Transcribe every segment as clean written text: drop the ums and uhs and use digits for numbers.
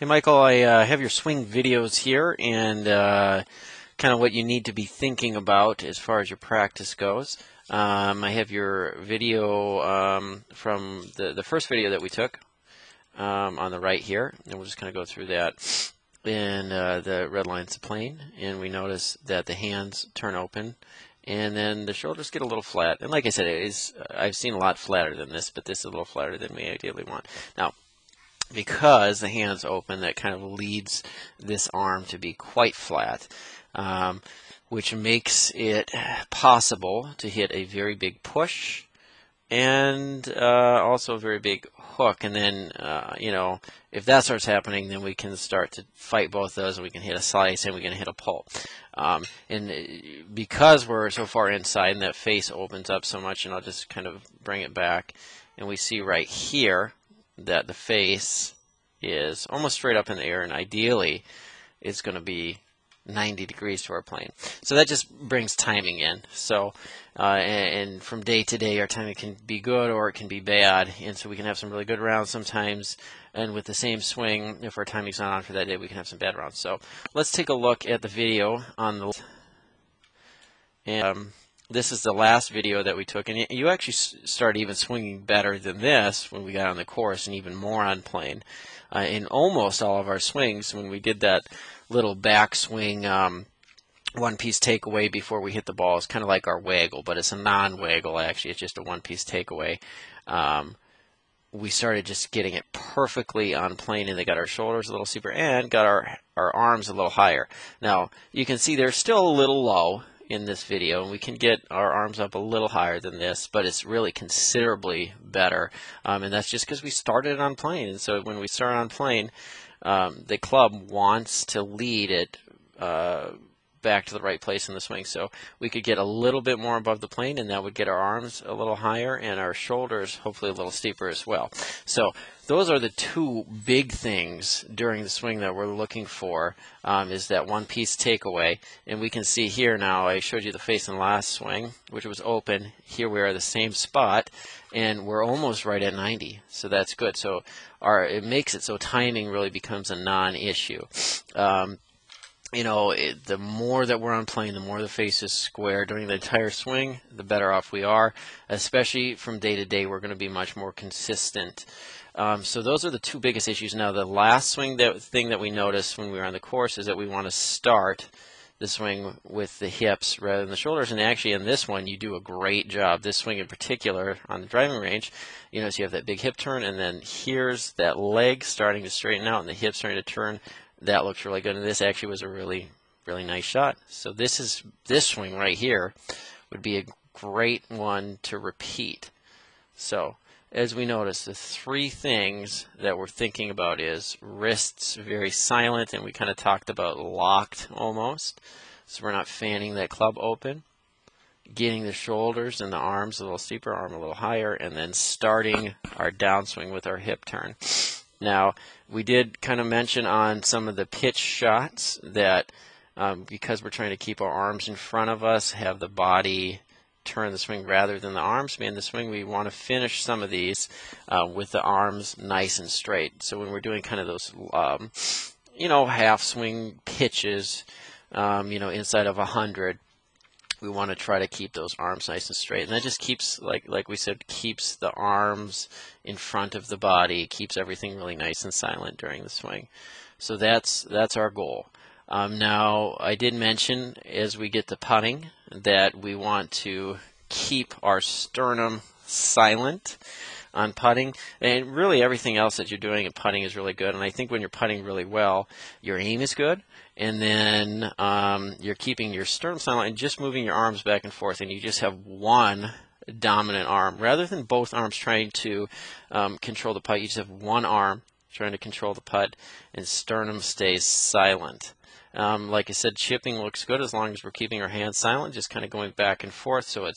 Hey Michael, I have your swing videos here and kind of what you need to be thinking about as far as your practice goes. I have your video from the first video that we took on the right here, and we'll just kind of go through that. And the red line's the plane, and we notice that the hands turn open, and then the shoulders get a little flat. And like I said, I've seen a lot flatter than this, but this is a little flatter than we ideally want. Now, because the hand's open, that kind of leads this arm to be quite flat, which makes it possible to hit a very big push and also a very big hook. And then, if that starts happening, then we can start to fight both those, and we can hit a slice and we can hit a pull. And because we're so far inside and that face opens up so much, and I'll just kind of bring it back, and we see right here that the face is almost straight up in the air, and ideally it's going to be 90 degrees to our plane. So that just brings timing in. So and from day to day our timing can be good or it can be bad, and so we can have some really good rounds sometimes, and with the same swing, if our timing's not on for that day, we can have some bad rounds. So let's take a look at the video on the and this is the last video that we took, and you actually started even swinging better than this when we got on the course, and even more on plane. In almost all of our swings, when we did that little backswing one-piece takeaway before we hit the ball, it's kind of like our waggle, but it's a non-waggle actually. It's just a one-piece takeaway. We started just getting it perfectly on plane, and they got our shoulders a little steeper and got our arms a little higher. Now, you can see they're still a little low in this video, and we can get our arms up a little higher than this, but it's really considerably better, and that's just because we started on plane. And so when we start on plane, the club wants to lead it back to the right place in the swing. So we could get a little bit more above the plane, and that would get our arms a little higher and our shoulders hopefully a little steeper as well. So those are the two big things during the swing that we're looking for, is that one-piece takeaway. And we can see here now, I showed you the face in the last swing, which was open. Here we are at the same spot, and we're almost right at 90. So that's good. So it makes it so timing really becomes a non-issue. The more that we're on plane, the more the face is square during the entire swing, the better off we are. Especially from day to day, we're going to be much more consistent. So those are the two biggest issues. Now, the last thing that we noticed when we were on the course is that we want to start the swing with the hips rather than the shoulders. And actually, in this one, you do a great job. This swing in particular on the driving range, so you have that big hip turn, and then here's that leg starting to straighten out, and the hip starting to turn. That looks really good, and this actually was a really, really nice shot. So this swing right here would be a great one to repeat. So as we notice, the three things that we're thinking about is wrists very silent, and we kind of talked about locked almost, so we're not fanning that club open. Getting the shoulders and the arms a little steeper, arm a little higher, and then starting our downswing with our hip turn. Now, we did kind of mention on some of the pitch shots that because we're trying to keep our arms in front of us, have the body turn the swing rather than the arms. In the swing, we want to finish some of these with the arms nice and straight. So when we're doing kind of those, half swing pitches, inside of 100, we want to try to keep those arms nice and straight, and that just keeps, like we said, keeps the arms in front of the body, keeps everything really nice and silent during the swing. So that's our goal. Now, I did mention as we get to putting that we want to keep our sternum silent on putting, and really everything else that you're doing in putting is really good. And I think when you're putting really well, your aim is good, and then you're keeping your sternum silent and just moving your arms back and forth, and you just have one dominant arm rather than both arms trying to control the putt. You just have one arm trying to control the putt, and sternum stays silent. Like I said, chipping looks good as long as we're keeping our hands silent, just kind of going back and forth. So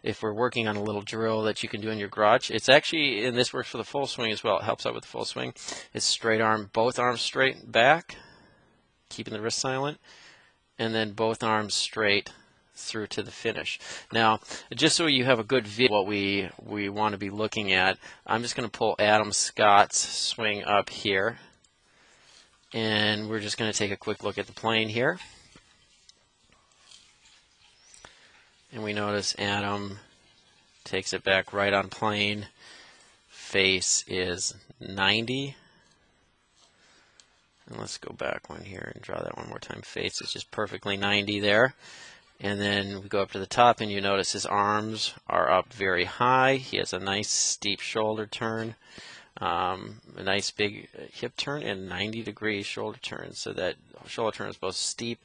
if we're working on a little drill that you can do in your garage, it's actually, and this works for the full swing as well, it helps out with the full swing. It's straight arm, both arms straight back, keeping the wrist silent, and then both arms straight through to the finish. Now, just so you have a good view of what we want to be looking at, I'm just going to pull Adam Scott's swing up here. And we're just going to take a quick look at the plane here. And we notice Adam takes it back right on plane. Face is 90. And let's go back one here and draw that one more time. Face is just perfectly 90 there. And then we go up to the top, and you notice his arms are up very high. He has a nice steep shoulder turn, a nice big hip turn, and 90-degree shoulder turn. So that shoulder turn is both steep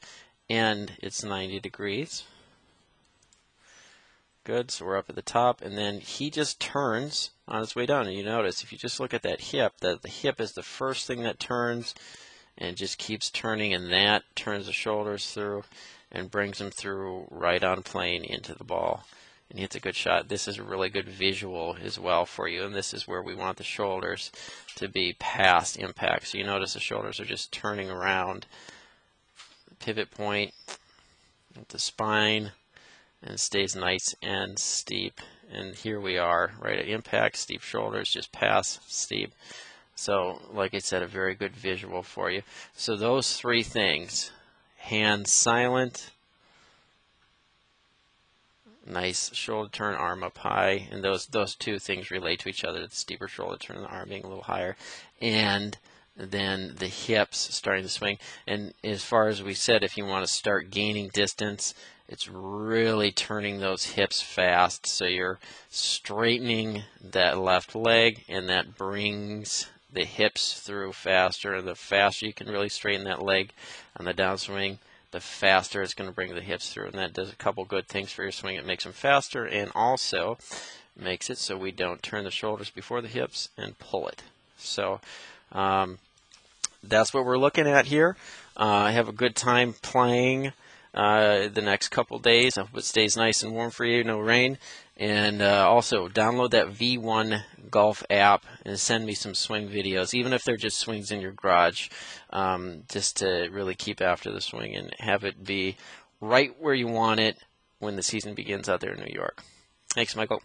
and it's 90 degrees. Good, so we're up at the top, and then he just turns on his way down. And you notice, if you just look at that hip, that the hip is the first thing that turns and just keeps turning, and that turns the shoulders through and brings him through right on plane into the ball. And he hits a good shot. This is a really good visual as well for you, and this is where we want the shoulders to be past impact. So you notice the shoulders are just turning around. Pivot point at the spine, and it stays nice and steep. And here we are, right at impact, steep shoulders, just pass, steep. So, like I said, a very good visual for you. So those three things, hands silent, nice shoulder turn, arm up high, and those two things relate to each other, the steeper shoulder turn and the arm being a little higher, and then the hips starting to swing. And as far as we said, if you want to start gaining distance, it's really turning those hips fast, so you're straightening that left leg, and that brings the hips through faster. And the faster you can really straighten that leg on the downswing, the faster it's going to bring the hips through. And that does a couple good things for your swing. It makes them faster, and also makes it so we don't turn the shoulders before the hips and pull it. So that's what we're looking at here. Have a good time playing the next couple days. I hope it stays nice and warm for you, no rain. And also download that V1 Golf app and send me some swing videos, even if they're just swings in your garage, just to really keep after the swing and have it be right where you want it when the season begins out there in New York. Thanks, Michael.